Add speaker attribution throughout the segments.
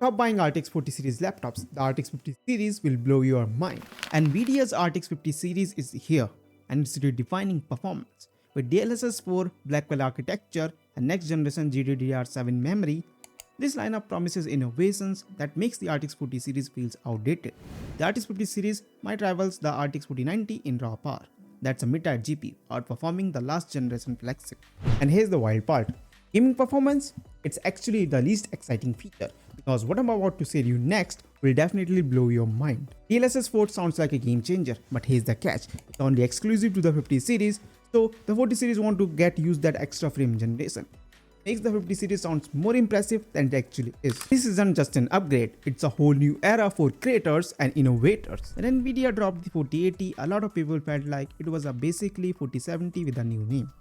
Speaker 1: Stop buying RTX 40 series laptops. The RTX 50 series will blow your mind. NVIDIA's RTX 50 series is here, and it's redefining performance. With DLSS 4, Blackwell architecture, and next generation GDDR7 memory, this lineup promises innovations that makes the RTX 40 series feels outdated. The RTX 50 series might rival the RTX 4090 in raw power. That's a mid-tier GPU, outperforming the last generation flagship. And here's the wild part. Gaming performance? It's actually the least exciting feature, because what I'm about to say you next will definitely blow your mind. DLSS 4 sounds like a game changer, but here's the catch. It's only exclusive to the 50 series, so the 40 series want to get used that extra frame generation. Makes the 50 series sounds more impressive than it actually is. This isn't just an upgrade, it's a whole new era for creators and innovators. When NVIDIA dropped the 4080, a lot of people felt like it was a basically 4070 with a new name.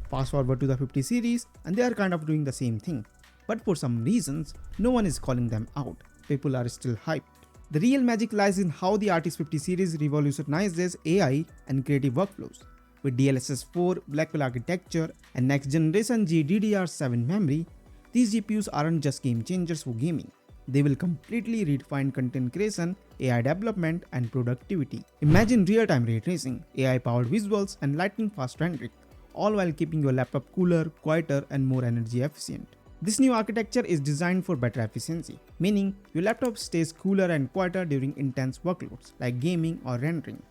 Speaker 1: Fast forward to the 50 series and they are kind of doing the same thing. But for some reasons, no one is calling them out. People are still hyped. The real magic lies in how the RTX 50 series revolutionizes AI and creative workflows. With DLSS 4, Blackwell architecture, and next generation GDDR7 memory, these GPUs aren't just game changers for gaming. They will completely redefine content creation, AI development, and productivity. Imagine real-time ray tracing, AI-powered visuals, and lightning-fast rendering, all while keeping your laptop cooler, quieter, and more energy efficient. This new architecture is designed for better efficiency, meaning your laptop stays cooler and quieter during intense workloads like gaming or rendering.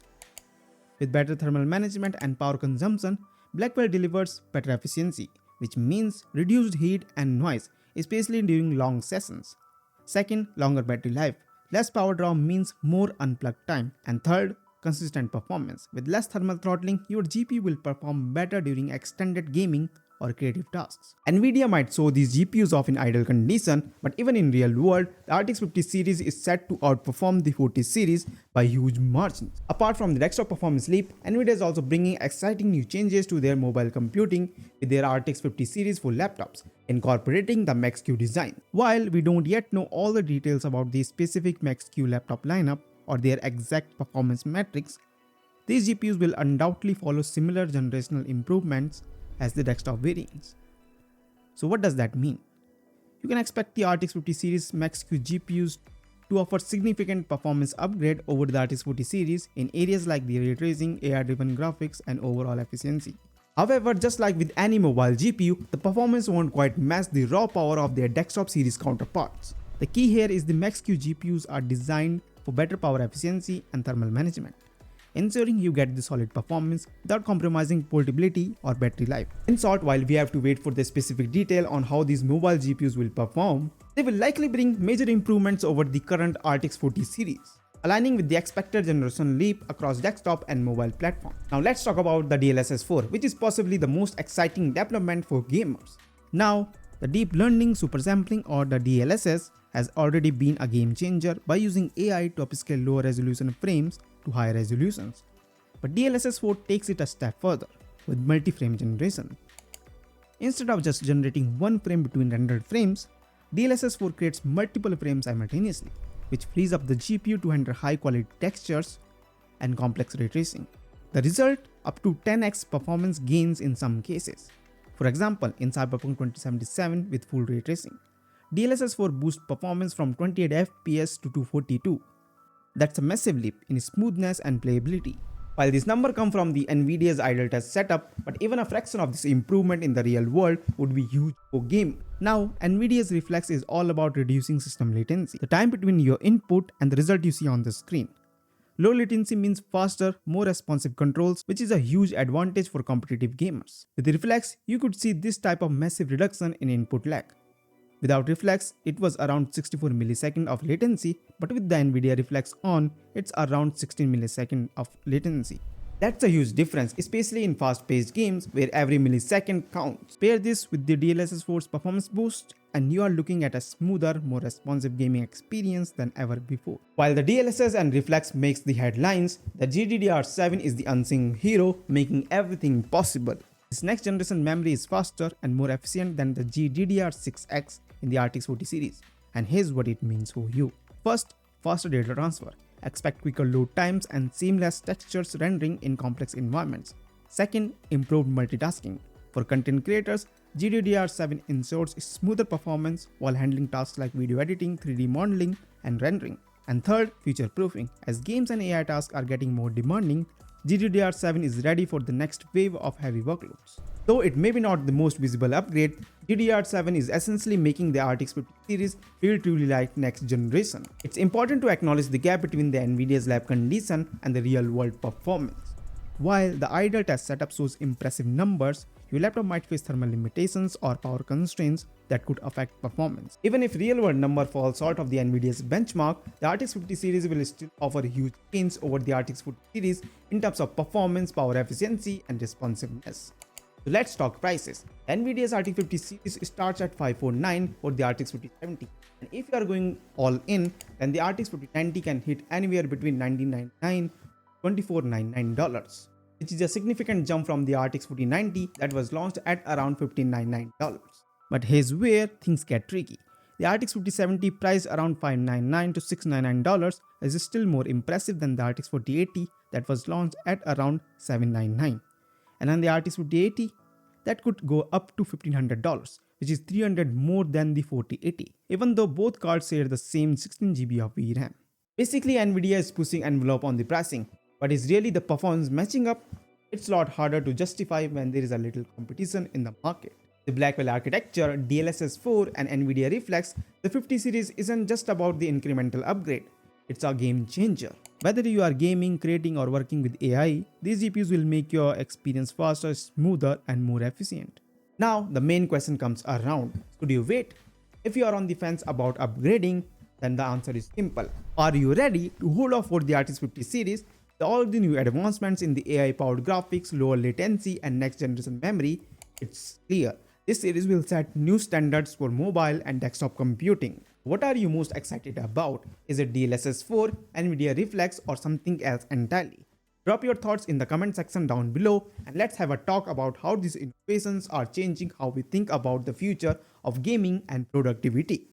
Speaker 1: With better thermal management and power consumption, Blackwell delivers better efficiency, which means reduced heat and noise, especially during long sessions. Second, longer battery life. Less power draw means more unplugged time. And third, consistent performance. With less thermal throttling, your GPU will perform better during extended gaming or creative tasks. NVIDIA might show these GPUs off in idle condition, but even in real world, the RTX 50 series is set to outperform the 40 series by huge margins. Apart from the desktop performance leap, NVIDIA is also bringing exciting new changes to their mobile computing with their RTX 50 series for laptops, incorporating the Max-Q design. While we don't yet know all the details about the specific Max-Q laptop lineup or their exact performance metrics, these GPUs will undoubtedly follow similar generational improvements as the desktop variants. So what does that mean? You can expect the RTX 50 series Max-Q GPUs to offer significant performance upgrade over the RTX 40 series in areas like the ray tracing, AI-driven graphics, and overall efficiency. However, just like with any mobile GPU, the performance won't quite match the raw power of their desktop series counterparts. The key here is the Max-Q GPUs are designed for better power efficiency and thermal management, ensuring you get the solid performance without compromising portability or battery life. In short, while we have to wait for the specific detail on how these mobile GPUs will perform, they will likely bring major improvements over the current RTX 40 series, aligning with the expected generation leap across desktop and mobile platforms. Now let's talk about the DLSS 4, which is possibly the most exciting development for gamers. Now, the deep learning supersampling or the DLSS has already been a game changer by using AI to upscale lower resolution frames to higher resolutions. But DLSS 4 takes it a step further with multi-frame generation. Instead of just generating one frame between rendered frames, DLSS 4 creates multiple frames simultaneously, which frees up the GPU to handle high-quality textures and complex ray tracing. The result, up to 10x performance gains in some cases. For example, in Cyberpunk 2077 with full ray tracing, DLSS 4 boosts performance from 28 FPS to 242. That's a massive leap in smoothness and playability. While this number comes from the NVIDIA's idle test setup, but even a fraction of this improvement in the real world would be huge for gaming. Now, NVIDIA's Reflex is all about reducing system latency, the time between your input and the result you see on the screen. Low latency means faster, more responsive controls, which is a huge advantage for competitive gamers. With the Reflex, you could see this type of massive reduction in input lag. Without Reflex, it was around 64 milliseconds of latency, but with the NVIDIA Reflex on, it's around 16 milliseconds of latency. That's a huge difference, especially in fast-paced games where every millisecond counts. Pair this with the DLSS 4's performance boost, and you are looking at a smoother, more responsive gaming experience than ever before. While the DLSS and Reflex makes the headlines, the GDDR7 is the unsung hero, making everything possible. This next generation memory is faster and more efficient than the GDDR6X in the RTX 40 series. And here's what it means for you. First, faster data transfer. Expect quicker load times and seamless textures rendering in complex environments. Second, improved multitasking. For content creators, GDDR7 ensures smoother performance while handling tasks like video editing, 3D modeling, and rendering. And third, future proofing. As games and AI tasks are getting more demanding, GDDR7 is ready for the next wave of heavy workloads. Though it may be not the most visible upgrade, GDDR7 is essentially making the RTX 50 series feel truly like next generation. It's important to acknowledge the gap between the NVIDIA's lab condition and the real-world performance. While the idle test setup shows impressive numbers, your laptop might face thermal limitations or power constraints that could affect performance. Even if real-world number falls short of the NVIDIA's benchmark, the RTX 50 series will still offer huge gains over the RTX 40 series in terms of performance, power efficiency, and responsiveness. So let's talk prices. NVIDIA's RTX 50 series starts at $549 for the RTX 5070. And if you are going all in, then the RTX 5090 can hit anywhere between $1999 to $2499, which is a significant jump from the RTX 4090 that was launched at around $1599. But here's where things get tricky. The RTX 5070 priced around $599 to $699 is still more impressive than the RTX 4080 that was launched at around $799. And on the RTX 5080, that could go up to $1,500, which is $300 more than the 4080, even though both cards share the same 16 GB of VRAM. Basically, NVIDIA is pushing envelope on the pricing, but is really the performance matching up? It's a lot harder to justify when there is a little competition in the market. The Blackwell architecture, DLSS 4 and NVIDIA Reflex, the 50 series isn't just about the incremental upgrade. It's a game changer. Whether you are gaming, creating or working with AI, these GPUs will make your experience faster, smoother and more efficient. Now the main question comes around, should you wait? If you are on the fence about upgrading, then the answer is simple. Are you ready to hold off for the RTX 50 series? All the new advancements in the AI powered graphics, lower latency and next generation memory, it's clear. This series will set new standards for mobile and desktop computing. What are you most excited about? Is it DLSS 4, NVIDIA Reflex or something else entirely? Drop your thoughts in the comment section down below and let's have a talk about how these innovations are changing how we think about the future of gaming and productivity.